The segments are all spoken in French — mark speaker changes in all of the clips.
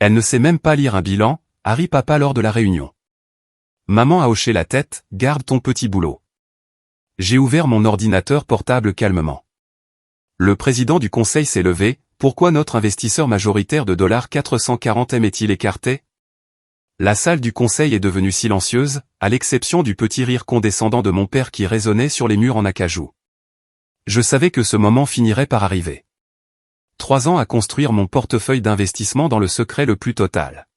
Speaker 1: Elle ne sait même pas lire un bilan, a ri papa lors de la réunion. Maman a hoché la tête, garde ton petit boulot. J'ai ouvert mon ordinateur portable calmement. Le président du conseil s'est levé, pourquoi notre investisseur majoritaire de $440 est-il écarté? La salle du conseil est devenue silencieuse, à l'exception du petit rire condescendant de mon père qui résonnait sur les murs en acajou. Je savais que ce moment finirait par arriver. 3 ans à construire mon portefeuille d'investissement dans le secret le plus total.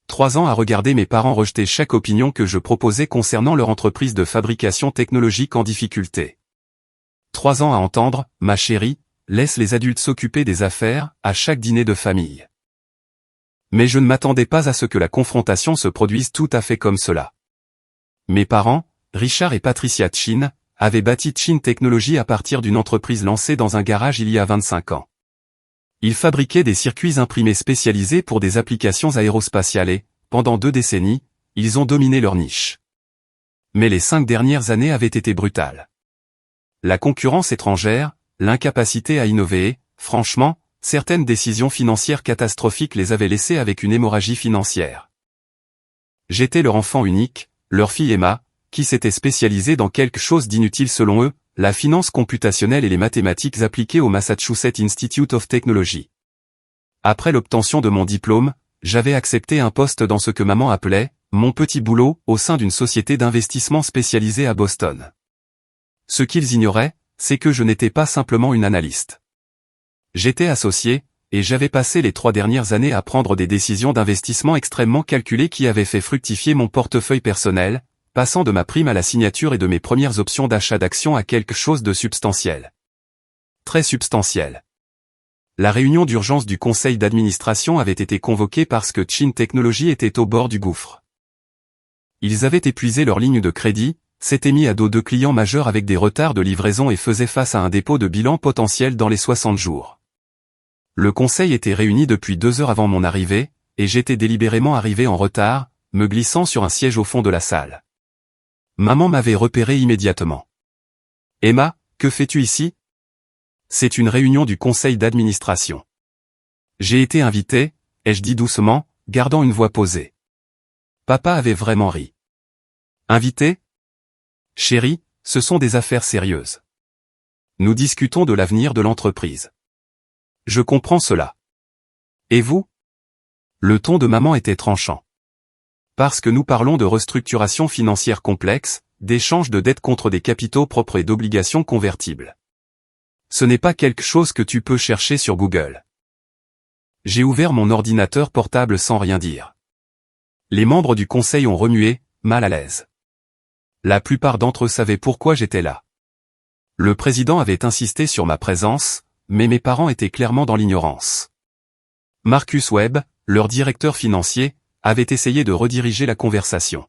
Speaker 1: 3 ans à regarder mes parents rejeter chaque opinion que je proposais concernant leur entreprise de fabrication technologique en difficulté. 3 ans à entendre, ma chérie, laisse les adultes s'occuper des affaires, à chaque dîner de famille. Mais je ne m'attendais pas à ce que la confrontation se produise tout à fait comme cela. Mes parents, Richard et Patricia Chin, avaient bâti Chin Technologies à partir d'une entreprise lancée dans un garage il y a 25 ans. Ils fabriquaient des circuits imprimés spécialisés pour des applications aérospatiales et, pendant 2 décennies, ils ont dominé leur niche. Mais les 5 dernières années avaient été brutales. La concurrence étrangère, l'incapacité à innover et, franchement, certaines décisions financières catastrophiques les avaient laissés avec une hémorragie financière. J'étais leur enfant unique, leur fille Emma, qui s'était spécialisée dans quelque chose d'inutile selon eux, la finance computationnelle et les mathématiques appliquées au Massachusetts Institute of Technology. Après l'obtention de mon diplôme, j'avais accepté un poste dans ce que maman appelait « mon petit boulot » au sein d'une société d'investissement spécialisée à Boston. Ce qu'ils ignoraient, c'est que je n'étais pas simplement une analyste. J'étais associé, et j'avais passé les 3 dernières années à prendre des décisions d'investissement extrêmement calculées qui avaient fait fructifier mon portefeuille personnel, passant de ma prime à la signature et de mes premières options d'achat d'actions à quelque chose de substantiel. Très substantiel. La réunion d'urgence du conseil d'administration avait été convoquée parce que Chin Technologies était au bord du gouffre. Ils avaient épuisé leur ligne de crédit, s'étaient mis à dos 2 clients majeurs avec des retards de livraison et faisaient face à un dépôt de bilan potentiel dans les 60 jours. Le conseil était réuni depuis 2 heures avant mon arrivée, et j'étais délibérément arrivé en retard, me glissant sur un siège au fond de la salle. Maman m'avait repéré immédiatement. « Emma, que fais-tu ici ?» « C'est une réunion du conseil d'administration. »« J'ai été invité, » ai-je dit doucement, gardant une voix posée. Papa avait vraiment ri. « Invité ? Chérie, ce sont des affaires sérieuses. Nous discutons de l'avenir de l'entreprise. Je comprends cela. Et vous ? Le ton de maman était tranchant. Parce que nous parlons de restructuration financière complexe, d'échange de dettes contre des capitaux propres et d'obligations convertibles. Ce n'est pas quelque chose que tu peux chercher sur Google. J'ai ouvert mon ordinateur portable sans rien dire. Les membres du conseil ont remué, mal à l'aise. La plupart d'entre eux savaient pourquoi j'étais là. Le président avait insisté sur ma présence, mais mes parents étaient clairement dans l'ignorance. Marcus Webb, leur directeur financier, avait essayé de rediriger la conversation.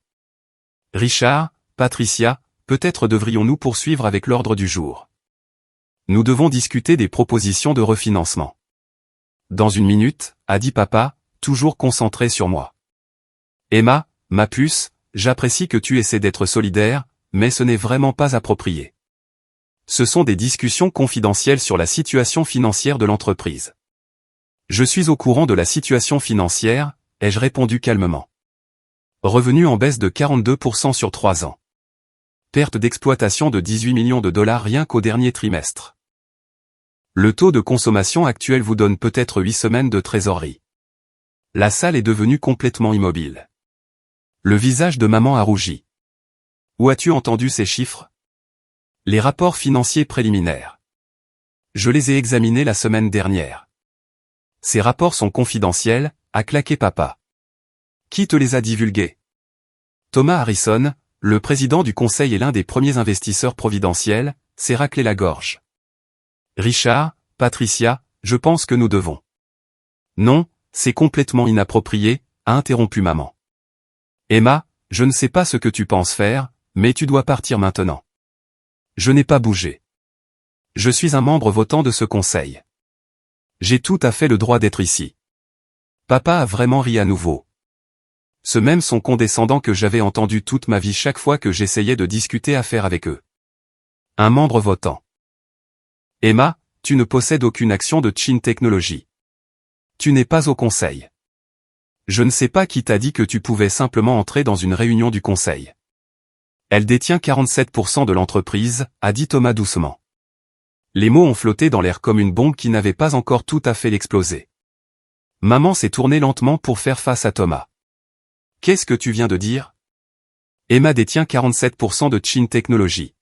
Speaker 1: Richard, Patricia, peut-être devrions-nous poursuivre avec l'ordre du jour. Nous devons discuter des propositions de refinancement. Dans 1 minute, a dit papa, toujours concentré sur moi. Emma, ma puce, j'apprécie que tu essaies d'être solidaire, mais ce n'est vraiment pas approprié. Ce sont des discussions confidentielles sur la situation financière de l'entreprise. Je suis au courant de la situation financière, ai-je répondu calmement. Revenu en baisse de 42% sur 3 ans. Perte d'exploitation de 18 millions de dollars rien qu'au dernier trimestre. Le taux de consommation actuel vous donne peut-être 8 semaines de trésorerie. La salle est devenue complètement immobile. Le visage de maman a rougi. Où as-tu entendu ces chiffres ? Les rapports financiers préliminaires. Je les ai examinés la semaine dernière. Ces rapports sont confidentiels, a claqué papa. Qui te les a divulgués ? Thomas Harrison, le président du conseil et l'un des premiers investisseurs providentiels, s'est raclé la gorge. Richard, Patricia, je pense que nous devons. Non, c'est complètement inapproprié, a interrompu maman. Emma, je ne sais pas ce que tu penses faire, mais tu dois partir maintenant. Je n'ai pas bougé. Je suis un membre votant de ce conseil. J'ai tout à fait le droit d'être ici. Papa a vraiment ri à nouveau. Ce même son condescendant que j'avais entendu toute ma vie chaque fois que j'essayais de discuter affaires avec eux. Un membre votant. Emma, tu ne possèdes aucune action de Chin Technologies. Tu n'es pas au conseil. Je ne sais pas qui t'a dit que tu pouvais simplement entrer dans une réunion du conseil. Elle détient 47% de l'entreprise, a dit Thomas doucement. Les mots ont flotté dans l'air comme une bombe qui n'avait pas encore tout à fait explosé. Maman s'est tournée lentement pour faire face à Thomas. Qu'est-ce que tu viens de dire? Emma détient 47% de Chin Technology.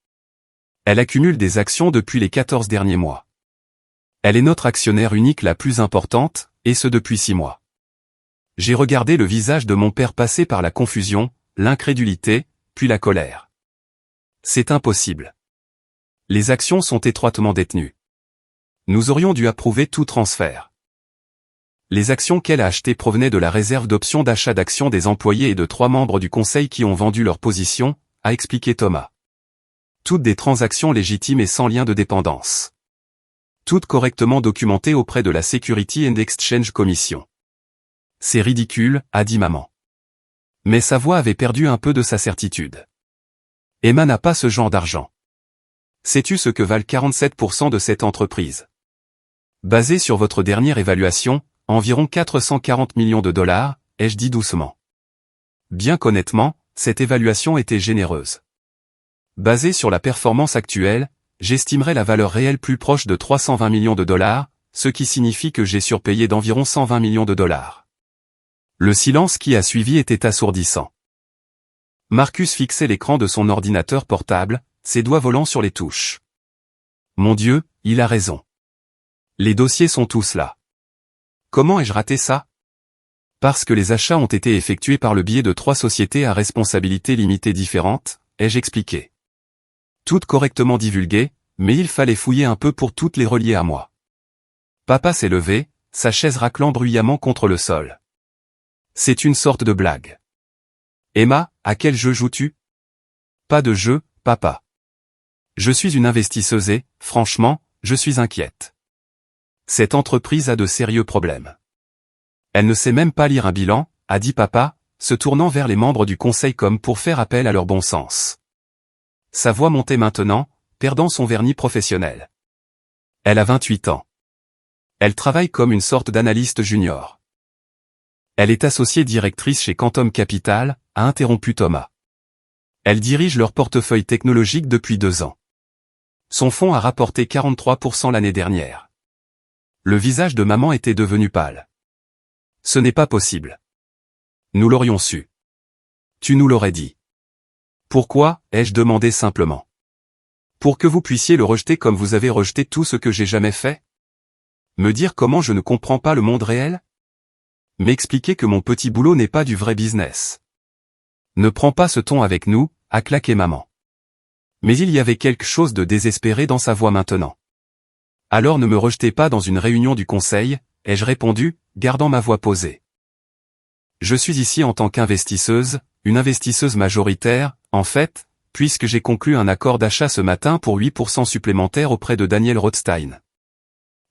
Speaker 1: Elle accumule des actions depuis les 14 derniers mois. Elle est notre actionnaire unique la plus importante, et ce depuis 6 mois. J'ai regardé le visage de mon père passer par la confusion, l'incrédulité, puis la colère. C'est impossible. Les actions sont étroitement détenues. Nous aurions dû approuver tout transfert. Les actions qu'elle a achetées provenaient de la réserve d'options d'achat d'actions des employés et de 3 membres du conseil qui ont vendu leur position, a expliqué Thomas. Toutes des transactions légitimes et sans lien de dépendance. Toutes correctement documentées auprès de la Security and Exchange Commission. C'est ridicule, a dit maman. Mais sa voix avait perdu un peu de sa certitude. Emma n'a pas ce genre d'argent. Sais-tu ce que valent 47% de cette entreprise? Basé sur votre dernière évaluation, environ 440 millions de dollars, ai-je dit doucement. Bien qu'honnêtement, cette évaluation était généreuse. Basée sur la performance actuelle, j'estimerais la valeur réelle plus proche de 320 millions de dollars, ce qui signifie que j'ai surpayé d'environ 120 millions de dollars. Le silence qui a suivi était assourdissant. Marcus fixait l'écran de son ordinateur portable, ses doigts volant sur les touches. Mon Dieu, il a raison. Les dossiers sont tous là. Comment ai-je raté ça? Parce que les achats ont été effectués par le biais de 3 sociétés à responsabilité limitée différentes, ai-je expliqué. Toutes correctement divulguées, mais il fallait fouiller un peu pour toutes les relier à moi. Papa s'est levé, sa chaise raclant bruyamment contre le sol. C'est une sorte de blague. Emma, à quel jeu joues-tu? Pas de jeu, papa. Je suis une investisseuse et, franchement, je suis inquiète. Cette entreprise a de sérieux problèmes. Elle ne sait même pas lire un bilan, a dit papa, se tournant vers les membres du conseil comme pour faire appel à leur bon sens. Sa voix montait maintenant, perdant son vernis professionnel. Elle a 28 ans. Elle travaille comme une sorte d'analyste junior. Elle est associée directrice chez Quantum Capital, a interrompu Thomas. Elle dirige leur portefeuille technologique depuis 2 ans. Son fonds a rapporté 43% l'année dernière. Le visage de maman était devenu pâle. Ce n'est pas possible. Nous l'aurions su. Tu nous l'aurais dit. Pourquoi, ai-je demandé simplement. Pour que vous puissiez le rejeter comme vous avez rejeté tout ce que j'ai jamais fait? Me dire comment je ne comprends pas le monde réel? M'expliquer que mon petit boulot n'est pas du vrai business. Ne prends pas ce ton avec nous, a claqué maman. Mais il y avait quelque chose de désespéré dans sa voix maintenant. Alors ne me rejetez pas dans une réunion du conseil, ai-je répondu, gardant ma voix posée. Je suis ici en tant qu'investisseuse, une investisseuse majoritaire, en fait, puisque j'ai conclu un accord d'achat ce matin pour 8% supplémentaires auprès de Daniel Rothstein.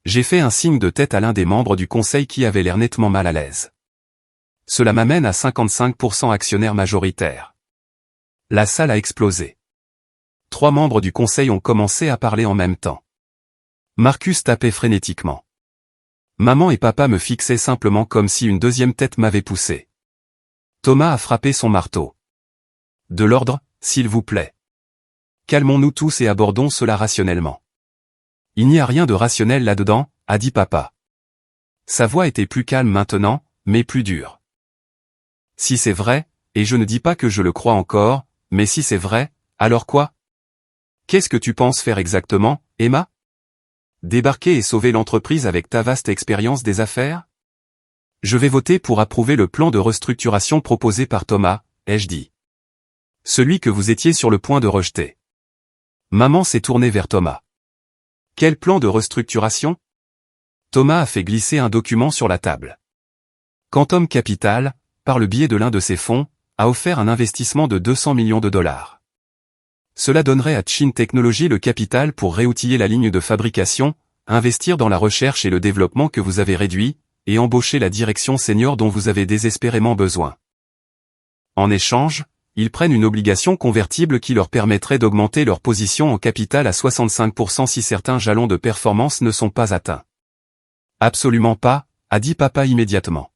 Speaker 1: J'ai fait un signe de tête à l'un des membres du conseil qui avait l'air nettement mal à l'aise. Cela m'amène à 55% actionnaire majoritaire. La salle a explosé. 3 membres du conseil ont commencé à parler en même temps. Marcus tapait frénétiquement. Maman et papa me fixaient simplement comme si une deuxième tête m'avait poussé. Thomas a frappé son marteau. De l'ordre, s'il vous plaît. Calmons-nous tous et abordons cela rationnellement. Il n'y a rien de rationnel là-dedans, a dit papa. Sa voix était plus calme maintenant, mais plus dure. Si c'est vrai, et je ne dis pas que je le crois encore, mais si c'est vrai, alors quoi? Qu'est-ce que tu penses faire exactement, Emma? Débarquer et sauver l'entreprise avec ta vaste expérience des affaires? Je vais voter pour approuver le plan de restructuration proposé par Thomas, ai-je dit. Celui que vous étiez sur le point de rejeter. Maman s'est tournée vers Thomas. Quel plan de restructuration? Thomas a fait glisser un document sur la table. Quantum Capital, par le biais de l'un de ses fonds, a offert un investissement de 200 millions de dollars. Cela donnerait à Chin Technology le capital pour réoutiller la ligne de fabrication, investir dans la recherche et le développement que vous avez réduit, et embaucher la direction senior dont vous avez désespérément besoin. En échange, ils prennent une obligation convertible qui leur permettrait d'augmenter leur position en capital à 65% si certains jalons de performance ne sont pas atteints. Absolument pas, a dit papa immédiatement.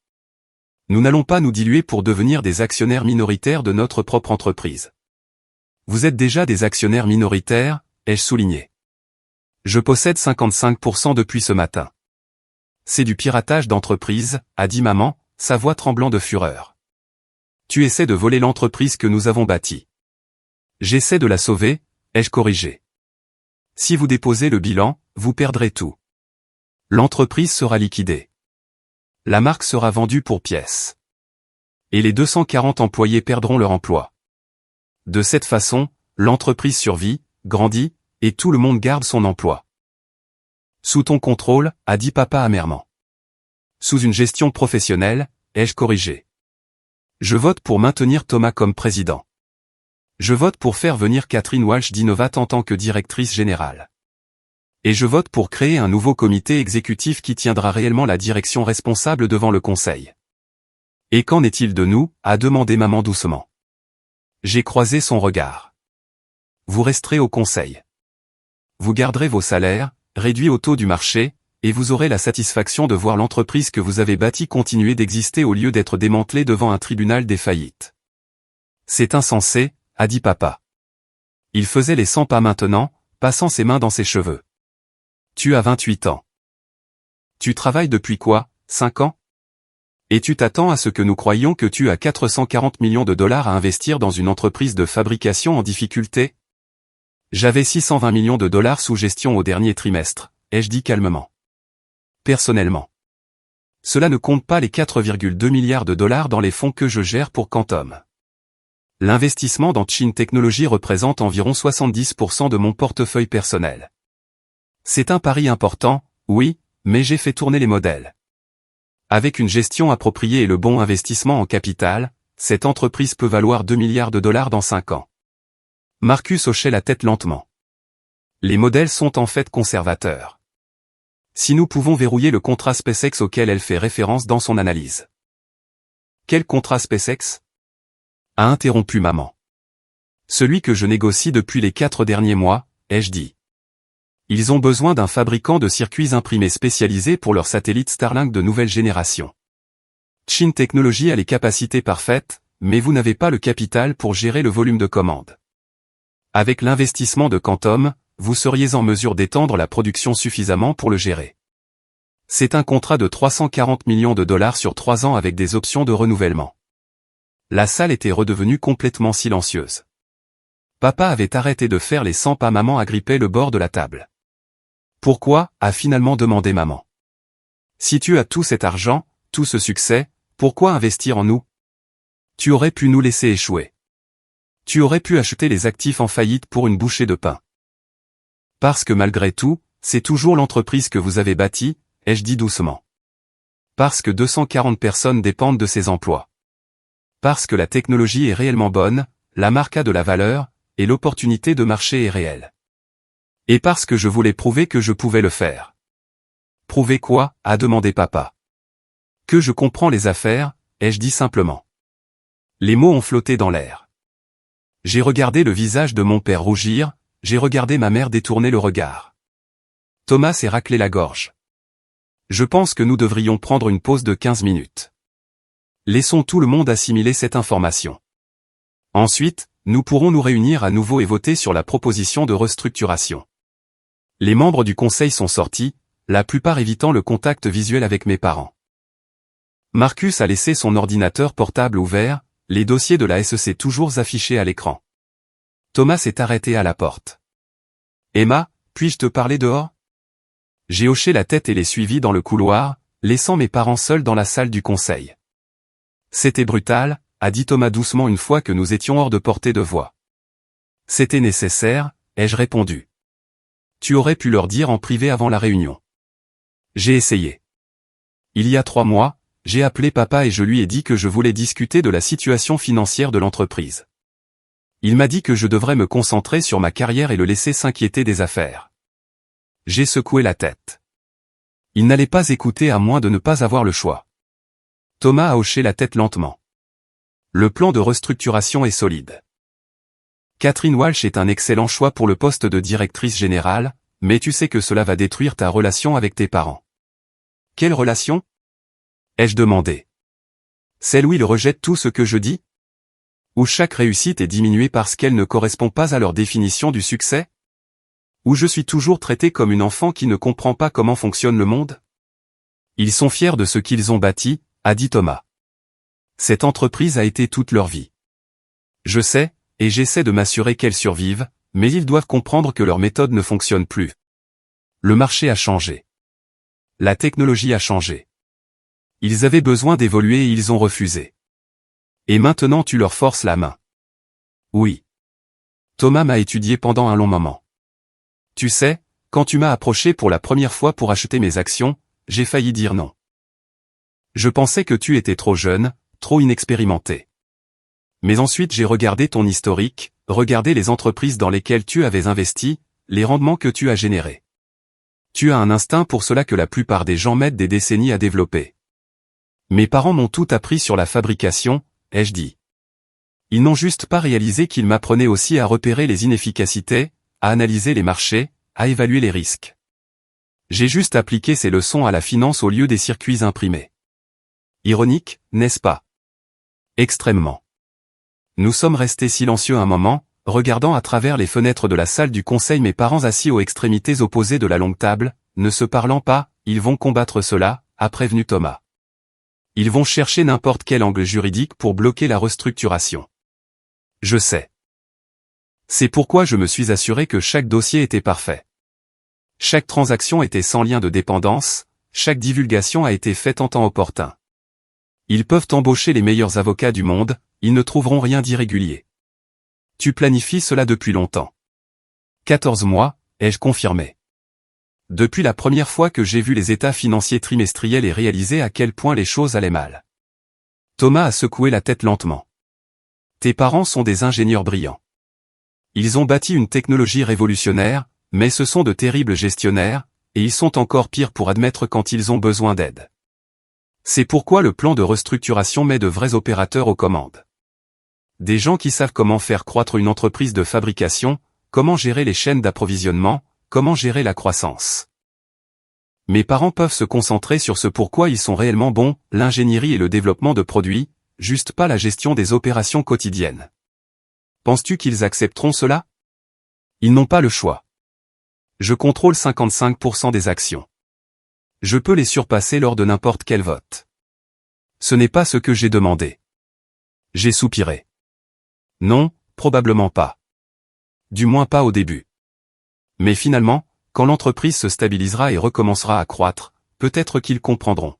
Speaker 1: Nous n'allons pas nous diluer pour devenir des actionnaires minoritaires de notre propre entreprise. Vous êtes déjà des actionnaires minoritaires, ai-je souligné. Je possède 55% depuis ce matin. C'est du piratage d'entreprise, a dit maman, sa voix tremblant de fureur. Tu essaies de voler l'entreprise que nous avons bâtie. J'essaie de la sauver, ai-je corrigé. Si vous déposez le bilan, vous perdrez tout. L'entreprise sera liquidée. La marque sera vendue pour pièces. Et les 240 employés perdront leur emploi. De cette façon, l'entreprise survit, grandit, et tout le monde garde son emploi. Sous ton contrôle, a dit papa amèrement. Sous une gestion professionnelle, ai-je corrigé. Je vote pour maintenir Thomas comme président. Je vote pour faire venir Catherine Walsh d'Innovat en tant que directrice générale. Et je vote pour créer un nouveau comité exécutif qui tiendra réellement la direction responsable devant le conseil. Et qu'en est-il de nous, a demandé maman doucement. J'ai croisé son regard. Vous resterez au conseil. Vous garderez vos salaires, réduits au taux du marché, et vous aurez la satisfaction de voir l'entreprise que vous avez bâtie continuer d'exister au lieu d'être démantelée devant un tribunal des faillites. C'est insensé, a dit papa. Il faisait les 100 pas maintenant, passant ses mains dans ses cheveux. Tu as 28 ans. Tu travailles depuis quoi, 5 ans? Et tu t'attends à ce que nous croyions que tu as 440 millions de dollars à investir dans une entreprise de fabrication en difficulté? J'avais 620 millions de dollars sous gestion au dernier trimestre, ai-je dit calmement. Personnellement. Cela ne compte pas les 4,2 milliards de dollars dans les fonds que je gère pour Quantum. L'investissement dans Chin Technology représente environ 70% de mon portefeuille personnel. C'est un pari important, oui, mais j'ai fait tourner les modèles. Avec une gestion appropriée et le bon investissement en capital, cette entreprise peut valoir 2 milliards de dollars dans 5 ans. Marcus hochait la tête lentement. Les modèles sont en fait conservateurs. Si nous pouvons verrouiller le contrat SpaceX auquel elle fait référence dans son analyse. Quel contrat SpaceX? A interrompu maman. Celui que je négocie depuis les 4 derniers mois, ai-je dit. Ils ont besoin d'un fabricant de circuits imprimés spécialisés pour leur satellite Starlink de nouvelle génération. Chin Technology a les capacités parfaites, mais vous n'avez pas le capital pour gérer le volume de commandes. Avec l'investissement de Quantum, vous seriez en mesure d'étendre la production suffisamment pour le gérer. C'est un contrat de 340 millions de dollars sur 3 ans avec des options de renouvellement. La salle était redevenue complètement silencieuse. Papa avait arrêté de faire les 100 pas, maman agrippait le bord de la table. Pourquoi, a finalement demandé maman. Si tu as tout cet argent, tout ce succès, pourquoi investir en nous? Tu aurais pu nous laisser échouer. Tu aurais pu acheter les actifs en faillite pour une bouchée de pain. Parce que malgré tout, c'est toujours l'entreprise que vous avez bâtie, ai-je dit doucement. Parce que 240 personnes dépendent de ces emplois. Parce que la technologie est réellement bonne, la marque a de la valeur, et l'opportunité de marché est réelle. Et parce que je voulais prouver que je pouvais le faire. Prouver quoi, a demandé papa. Que je comprends les affaires, ai-je dit simplement. Les mots ont flotté dans l'air. J'ai regardé le visage de mon père rougir, j'ai regardé ma mère détourner le regard. Thomas s'est raclé la gorge. Je pense que nous devrions prendre une pause de 15 minutes. Laissons tout le monde assimiler cette information. Ensuite, nous pourrons nous réunir à nouveau et voter sur la proposition de restructuration. Les membres du conseil sont sortis, la plupart évitant le contact visuel avec mes parents. Marcus a laissé son ordinateur portable ouvert, les dossiers de la SEC toujours affichés à l'écran. Thomas s'est arrêté à la porte. Emma, puis-je te parler dehors? J'ai hoché la tête et les suivi dans le couloir, laissant mes parents seuls dans la salle du conseil. C'était brutal, a dit Thomas doucement une fois que nous étions hors de portée de voix. C'était nécessaire, ai-je répondu. Tu aurais pu leur dire en privé avant la réunion. J'ai essayé. Il y a 3 mois, j'ai appelé papa et je lui ai dit que je voulais discuter de la situation financière de l'entreprise. Il m'a dit que je devrais me concentrer sur ma carrière et le laisser s'inquiéter des affaires. J'ai secoué la tête. Il n'allait pas écouter à moins de ne pas avoir le choix. Thomas a hoché la tête lentement. Le plan de restructuration est solide. Catherine Walsh est un excellent choix pour le poste de directrice générale, mais tu sais que cela va détruire ta relation avec tes parents. Quelle relation? Ai-je demandé. Celle où ils rejettent tout ce que je dis? Où chaque réussite est diminuée parce qu'elle ne correspond pas à leur définition du succès? Où je suis toujours traité comme une enfant qui ne comprend pas comment fonctionne le monde? Ils sont fiers de ce qu'ils ont bâti, a dit Thomas. Cette entreprise a été toute leur vie. Je sais, et j'essaie de m'assurer qu'elle survive, mais ils doivent comprendre que leur méthode ne fonctionne plus. Le marché a changé. La technologie a changé. Ils avaient besoin d'évoluer et ils ont refusé. Et maintenant tu leur forces la main. Oui. Thomas m'a étudié pendant un long moment. Tu sais, quand tu m'as approché pour la première fois pour acheter mes actions, j'ai failli dire non. Je pensais que tu étais trop jeune, trop inexpérimenté. Mais ensuite j'ai regardé ton historique, regardé les entreprises dans lesquelles tu avais investi, les rendements que tu as générés. Tu as un instinct pour cela que la plupart des gens mettent des décennies à développer. Mes parents m'ont tout appris sur la fabrication, ai-je dit. Ils n'ont juste pas réalisé qu'ils m'apprenaient aussi à repérer les inefficacités, à analyser les marchés, à évaluer les risques. J'ai juste appliqué ces leçons à la finance au lieu des circuits imprimés. Ironique, n'est-ce pas? Extrêmement. Nous sommes restés silencieux un moment, regardant à travers les fenêtres de la salle du conseil mes parents assis aux extrémités opposées de la longue table, ne se parlant pas, ils vont combattre cela, a prévenu Thomas. Ils vont chercher n'importe quel angle juridique pour bloquer la restructuration. Je sais. C'est pourquoi je me suis assuré que chaque dossier était parfait. Chaque transaction était sans lien de dépendance, chaque divulgation a été faite en temps opportun. Ils peuvent embaucher les meilleurs avocats du monde, ils ne trouveront rien d'irrégulier. Tu planifies cela depuis longtemps. 14 mois, ai-je confirmé. Depuis la première fois que j'ai vu les états financiers trimestriels et réalisé à quel point les choses allaient mal. Thomas a secoué la tête lentement. Tes parents sont des ingénieurs brillants. Ils ont bâti une technologie révolutionnaire, mais ce sont de terribles gestionnaires, et ils sont encore pires pour admettre quand ils ont besoin d'aide. C'est pourquoi le plan de restructuration met de vrais opérateurs aux commandes. Des gens qui savent comment faire croître une entreprise de fabrication, comment gérer les chaînes d'approvisionnement, comment gérer la croissance. Mes parents peuvent se concentrer sur ce pourquoi ils sont réellement bons, l'ingénierie et le développement de produits, juste pas la gestion des opérations quotidiennes. Penses-tu qu'ils accepteront cela? Ils n'ont pas le choix. Je contrôle 55% des actions. Je peux les surpasser lors de n'importe quel vote. Ce n'est pas ce que j'ai demandé. J'ai soupiré. Non, probablement pas. Du moins pas au début. Mais finalement, quand l'entreprise se stabilisera et recommencera à croître, peut-être qu'ils comprendront.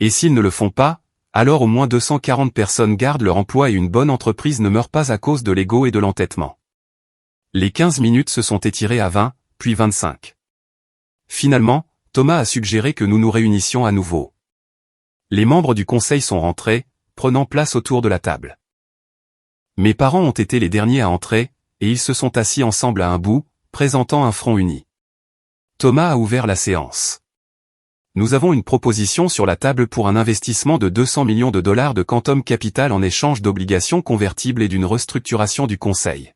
Speaker 1: Et s'ils ne le font pas, alors au moins 240 personnes gardent leur emploi et une bonne entreprise ne meurt pas à cause de l'ego et de l'entêtement. Les 15 minutes se sont étirées à 20, puis 25. Finalement, Thomas a suggéré que nous nous réunissions à nouveau. Les membres du conseil sont rentrés, prenant place autour de la table. Mes parents ont été les derniers à entrer, et ils se sont assis ensemble à un bout, présentant un front uni. Thomas a ouvert la séance. Nous avons une proposition sur la table pour un investissement de 200 millions de dollars de Quantum Capital en échange d'obligations convertibles et d'une restructuration du conseil.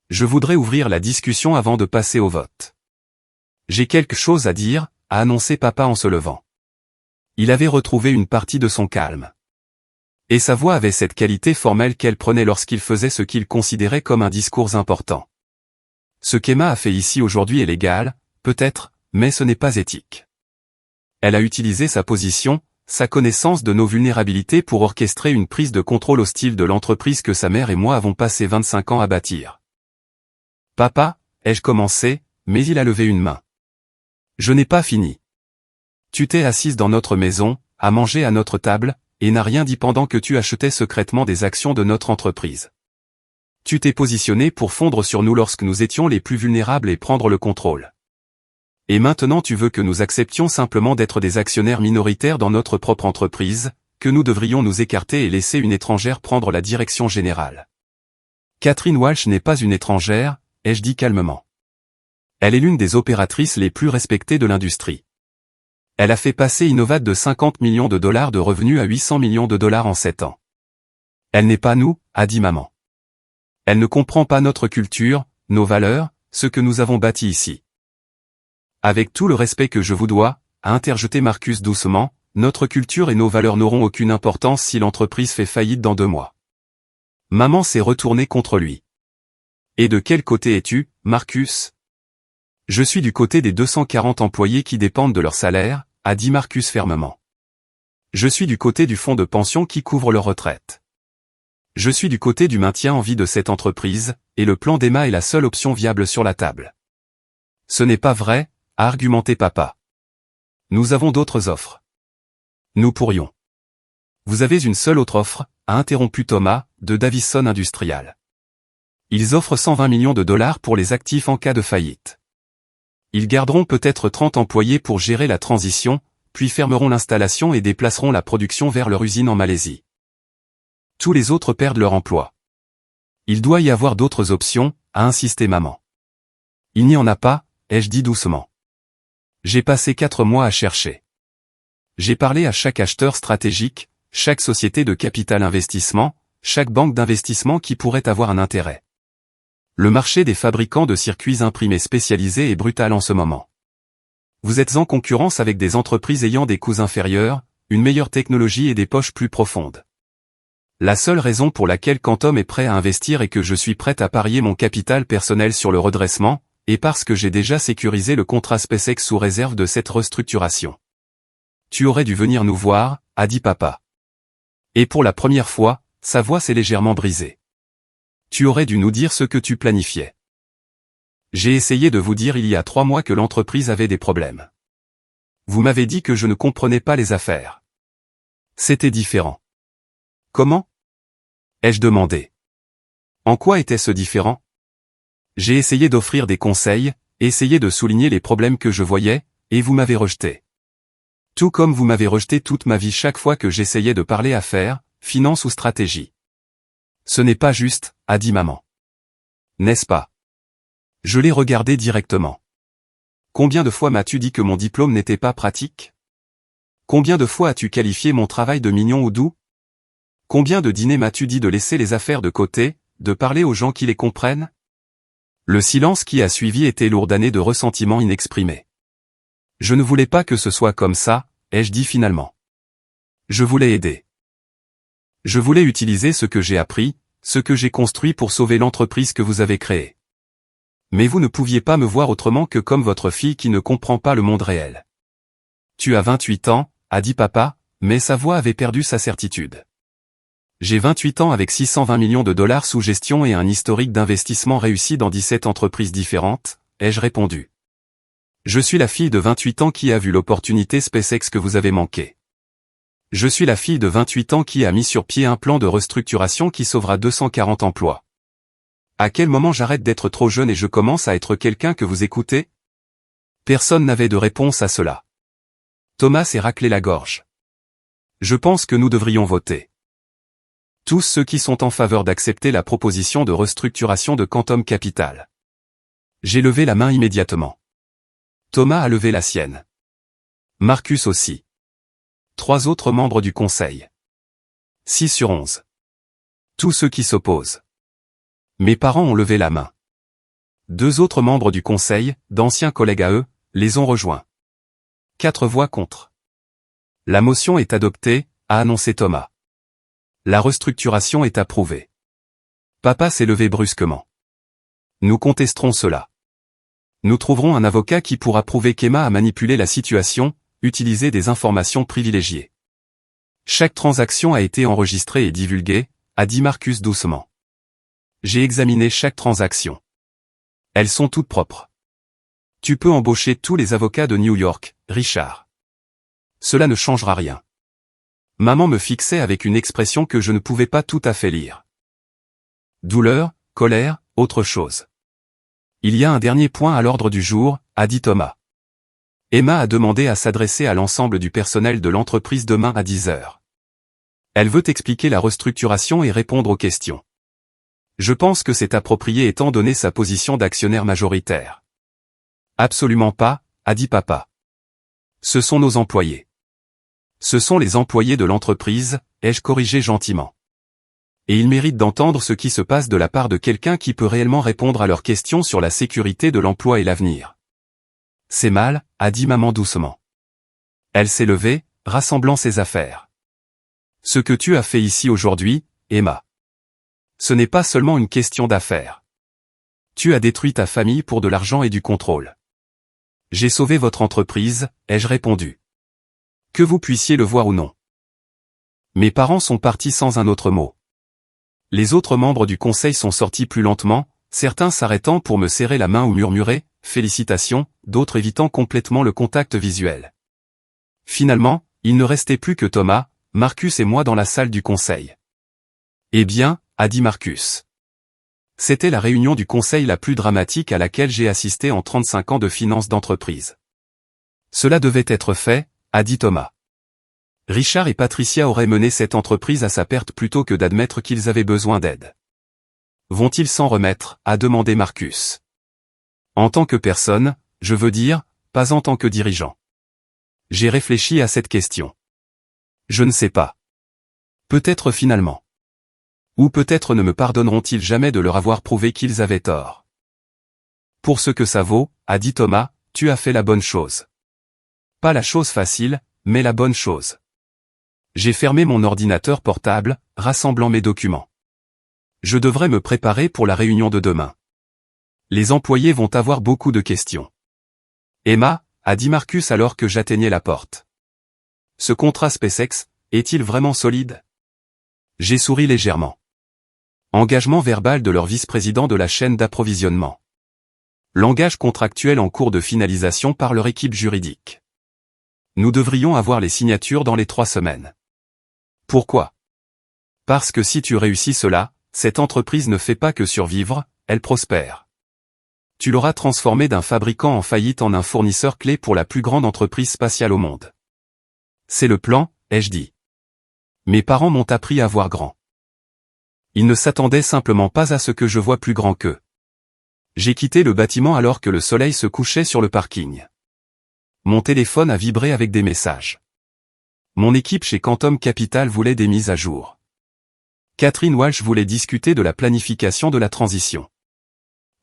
Speaker 1: Je voudrais ouvrir la discussion avant de passer au vote. J'ai quelque chose à dire, a annoncé papa en se levant. Il avait retrouvé une partie de son calme. Et sa voix avait cette qualité formelle qu'elle prenait lorsqu'il faisait ce qu'il considérait comme un discours important. Ce qu'Emma a fait ici aujourd'hui est légal, peut-être, mais ce n'est pas éthique. Elle a utilisé sa position, sa connaissance de nos vulnérabilités pour orchestrer une prise de contrôle hostile de l'entreprise que sa mère et moi avons passé 25 ans à bâtir. Papa, ai-je commencé, mais il a levé une main. Je n'ai pas fini. Tu t'es assise dans notre maison, à manger à notre table, et n'as rien dit pendant que tu achetais secrètement des actions de notre entreprise. Tu t'es positionné pour fondre sur nous lorsque nous étions les plus vulnérables et prendre le contrôle. Et maintenant tu veux que nous acceptions simplement d'être des actionnaires minoritaires dans notre propre entreprise, que nous devrions nous écarter et laisser une étrangère prendre la direction générale. Catherine Walsh n'est pas une étrangère, ai-je dit calmement. Elle est l'une des opératrices les plus respectées de l'industrie. Elle a fait passer Innovat de 50 millions de dollars de revenus à 800 millions de dollars en 7 ans. Elle n'est pas nous, a dit maman. Elle ne comprend pas notre culture, nos valeurs, ce que nous avons bâti ici. Avec tout le respect que je vous dois, a interjeté Marcus doucement, notre culture et nos valeurs n'auront aucune importance si l'entreprise fait faillite dans 2 mois. Maman s'est retournée contre lui. Et de quel côté es-tu, Marcus? Je suis du côté des 240 employés qui dépendent de leur salaire, a dit Marcus fermement. Je suis du côté du fonds de pension qui couvre leur retraite. Je suis du côté du maintien en vie de cette entreprise, et le plan d'Emma est la seule option viable sur la table. Ce n'est pas vrai, a argumenté papa. Nous avons d'autres offres. Nous pourrions. Vous avez une seule autre offre, a interrompu Thomas, de Davison Industrial. Ils offrent 120 millions de dollars pour les actifs en cas de faillite. Ils garderont peut-être 30 employés pour gérer la transition, puis fermeront l'installation et déplaceront la production vers leur usine en Malaisie. Tous les autres perdent leur emploi. Il doit y avoir d'autres options, a insisté maman. Il n'y en a pas, ai-je dit doucement. J'ai passé 4 mois à chercher. J'ai parlé à chaque acheteur stratégique, chaque société de capital investissement, chaque banque d'investissement qui pourrait avoir un intérêt. Le marché des fabricants de circuits imprimés spécialisés est brutal en ce moment. Vous êtes en concurrence avec des entreprises ayant des coûts inférieurs, une meilleure technologie et des poches plus profondes. La seule raison pour laquelle Quantum est prêt à investir et que je suis prête à parier mon capital personnel sur le redressement, est parce que j'ai déjà sécurisé le contrat SpaceX sous réserve de cette restructuration. Tu aurais dû venir nous voir, a dit papa. Et pour la première fois, sa voix s'est légèrement brisée. Tu aurais dû nous dire ce que tu planifiais. J'ai essayé de vous dire il y a 3 mois que l'entreprise avait des problèmes. Vous m'avez dit que je ne comprenais pas les affaires. C'était différent. Comment? Ai-je demandé. En quoi était-ce différent? J'ai essayé d'offrir des conseils, essayé de souligner les problèmes que je voyais, et vous m'avez rejeté. Tout comme vous m'avez rejeté toute ma vie chaque fois que j'essayais de parler affaires, finance ou stratégie. Ce n'est pas juste, a dit maman. N'est-ce pas? Je l'ai regardé directement. Combien de fois m'as-tu dit que mon diplôme n'était pas pratique? Combien de fois as-tu qualifié mon travail de mignon ou doux? Combien de dîners m'as-tu dit de laisser les affaires de côté, de parler aux gens qui les comprennent? Le silence qui a suivi était lourd d'années de ressentiments inexprimés. Je ne voulais pas que ce soit comme ça, ai-je dit finalement. Je voulais aider. Je voulais utiliser ce que j'ai appris, ce que j'ai construit pour sauver l'entreprise que vous avez créée. Mais vous ne pouviez pas me voir autrement que comme votre fille qui ne comprend pas le monde réel. Tu as 28 ans, a dit papa, mais sa voix avait perdu sa certitude. J'ai 28 ans avec 620 millions de dollars sous gestion et un historique d'investissement réussi dans 17 entreprises différentes, ai-je répondu. Je suis la fille de 28 ans qui a vu l'opportunité SpaceX que vous avez manqué. Je suis la fille de 28 ans qui a mis sur pied un plan de restructuration qui sauvera 240 emplois. À quel moment j'arrête d'être trop jeune et je commence à être quelqu'un que vous écoutez? Personne n'avait de réponse à cela. Thomas s'est raclé la gorge. Je pense que nous devrions voter. Tous ceux qui sont en faveur d'accepter la proposition de restructuration de Quantum Capital. J'ai levé la main immédiatement. Thomas a levé la sienne. Marcus aussi. 3 autres membres du conseil. 6 sur 11. Tous ceux qui s'opposent. Mes parents ont levé la main. 2 autres membres du conseil, d'anciens collègues à eux, les ont rejoints. 4 voix contre. La motion est adoptée, a annoncé Thomas. La restructuration est approuvée. Papa s'est levé brusquement. Nous contesterons cela. Nous trouverons un avocat qui pourra prouver qu'Emma a manipulé la situation, utilisé des informations privilégiées. Chaque transaction a été enregistrée et divulguée, a dit Marcus doucement. J'ai examiné chaque transaction. Elles sont toutes propres. Tu peux embaucher tous les avocats de New York, Richard. Cela ne changera rien. Maman me fixait avec une expression que je ne pouvais pas tout à fait lire. Douleur, colère, autre chose. Il y a un dernier point à l'ordre du jour, a dit Thomas. Emma a demandé à s'adresser à l'ensemble du personnel de l'entreprise demain à 10 heures. Elle veut expliquer la restructuration et répondre aux questions. Je pense que c'est approprié étant donné sa position d'actionnaire majoritaire. Absolument pas, a dit papa. Ce sont nos employés. Ce sont les employés de l'entreprise, ai-je corrigé gentiment. Et ils méritent d'entendre ce qui se passe de la part de quelqu'un qui peut réellement répondre à leurs questions sur la sécurité de l'emploi et l'avenir. C'est mal, a dit maman doucement. Elle s'est levée, rassemblant ses affaires. Ce que tu as fait ici aujourd'hui, Emma. Ce n'est pas seulement une question d'affaires. Tu as détruit ta famille pour de l'argent et du contrôle. J'ai sauvé votre entreprise, ai-je répondu. Que vous puissiez le voir ou non. Mes parents sont partis sans un autre mot. Les autres membres du conseil sont sortis plus lentement, certains s'arrêtant pour me serrer la main ou murmurer « Félicitations », d'autres évitant complètement le contact visuel. Finalement, il ne restait plus que Thomas, Marcus et moi dans la salle du conseil. Eh bien, a dit Marcus. C'était la réunion du conseil la plus dramatique à laquelle j'ai assisté en 35 ans de finance d'entreprise. Cela devait être fait, a dit Thomas. Richard et Patricia auraient mené cette entreprise à sa perte plutôt que d'admettre qu'ils avaient besoin d'aide. Vont-ils s'en remettre, a demandé Marcus. En tant que personne, je veux dire, pas en tant que dirigeant. J'ai réfléchi à cette question. Je ne sais pas. Peut-être finalement. Ou peut-être ne me pardonneront-ils jamais de leur avoir prouvé qu'ils avaient tort. Pour ce que ça vaut, a dit Thomas, tu as fait la bonne chose. Pas la chose facile, mais la bonne chose. J'ai fermé mon ordinateur portable, rassemblant mes documents. Je devrais me préparer pour la réunion de demain. Les employés vont avoir beaucoup de questions. Emma, a dit Marcus alors que j'atteignais la porte. Ce contrat SpaceX, est-il vraiment solide? J'ai souri légèrement. Engagement verbal de leur vice-président de la chaîne d'approvisionnement. Langage contractuel en cours de finalisation par leur équipe juridique. Nous devrions avoir les signatures dans les 3 semaines. Pourquoi? Parce que si tu réussis cela, cette entreprise ne fait pas que survivre, elle prospère. Tu l'auras transformé d'un fabricant en faillite en un fournisseur clé pour la plus grande entreprise spatiale au monde. C'est le plan, ai-je dit. Mes parents m'ont appris à voir grand. Ils ne s'attendaient simplement pas à ce que je vois plus grand qu'eux. J'ai quitté le bâtiment alors que le soleil se couchait sur le parking. Mon téléphone a vibré avec des messages. Mon équipe chez Quantum Capital voulait des mises à jour. Catherine Walsh voulait discuter de la planification de la transition.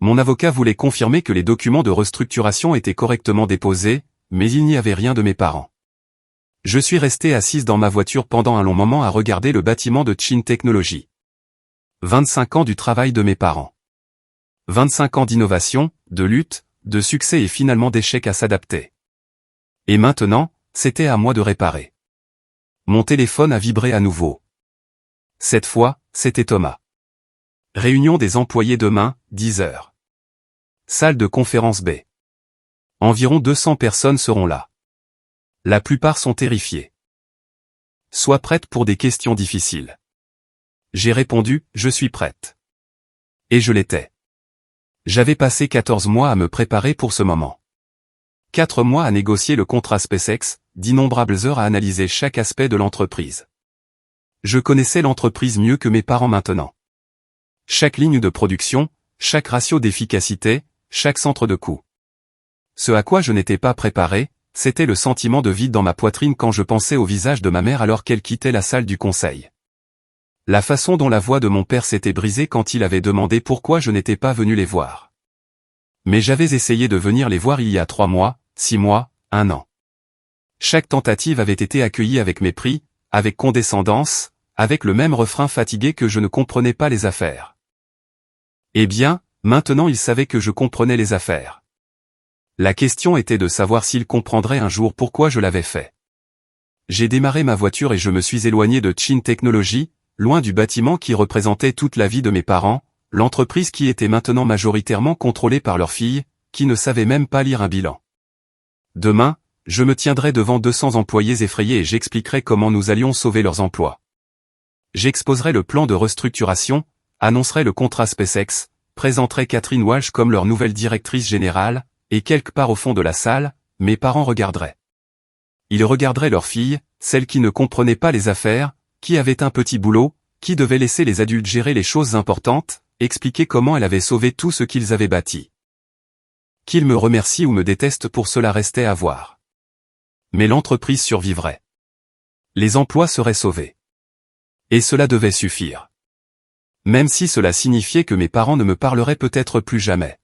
Speaker 1: Mon avocat voulait confirmer que les documents de restructuration étaient correctement déposés, mais il n'y avait rien de mes parents. Je suis resté assise dans ma voiture pendant un long moment à regarder le bâtiment de Chin Technology. 25 ans du travail de mes parents. 25 ans d'innovation, de lutte, de succès et finalement d'échec à s'adapter. Et maintenant, c'était à moi de réparer. Mon téléphone a vibré à nouveau. Cette fois, c'était Thomas. Réunion des employés demain, 10 h. Salle de conférence B. Environ 200 personnes seront là. La plupart sont terrifiées. Sois prête pour des questions difficiles. J'ai répondu, je suis prête. Et je l'étais. J'avais passé 14 mois à me préparer pour ce moment. 4 mois à négocier le contrat SpaceX, d'innombrables heures à analyser chaque aspect de l'entreprise. Je connaissais l'entreprise mieux que mes parents maintenant. Chaque ligne de production, chaque ratio d'efficacité, chaque centre de coût. Ce à quoi je n'étais pas préparé, c'était le sentiment de vide dans ma poitrine quand je pensais au visage de ma mère alors qu'elle quittait la salle du conseil. La façon dont la voix de mon père s'était brisée quand il avait demandé pourquoi je n'étais pas venu les voir. Mais j'avais essayé de venir les voir il y a 3 mois, 6 mois, 1 an. Chaque tentative avait été accueillie avec mépris, avec condescendance, avec le même refrain fatigué que je ne comprenais pas les affaires. Eh bien, maintenant ils savaient que je comprenais les affaires. La question était de savoir s'ils comprendraient un jour pourquoi je l'avais fait. J'ai démarré ma voiture et je me suis éloigné de Chin Technology, loin du bâtiment qui représentait toute la vie de mes parents, l'entreprise qui était maintenant majoritairement contrôlée par leur fille, qui ne savait même pas lire un bilan. Demain, je me tiendrai devant 200 employés effrayés et j'expliquerai comment nous allions sauver leurs emplois. J'exposerai le plan de restructuration, annoncerai le contrat SpaceX, présenterai Catherine Walsh comme leur nouvelle directrice générale, et quelque part au fond de la salle, mes parents regarderaient. Ils regarderaient leur fille, celle qui ne comprenait pas les affaires, qui avait un petit boulot, qui devait laisser les adultes gérer les choses importantes, expliquer comment elle avait sauvé tout ce qu'ils avaient bâti. Qu'ils me remercient ou me détestent pour cela restait à voir. Mais l'entreprise survivrait. Les emplois seraient sauvés. Et cela devait suffire. Même si cela signifiait que mes parents ne me parleraient peut-être plus jamais.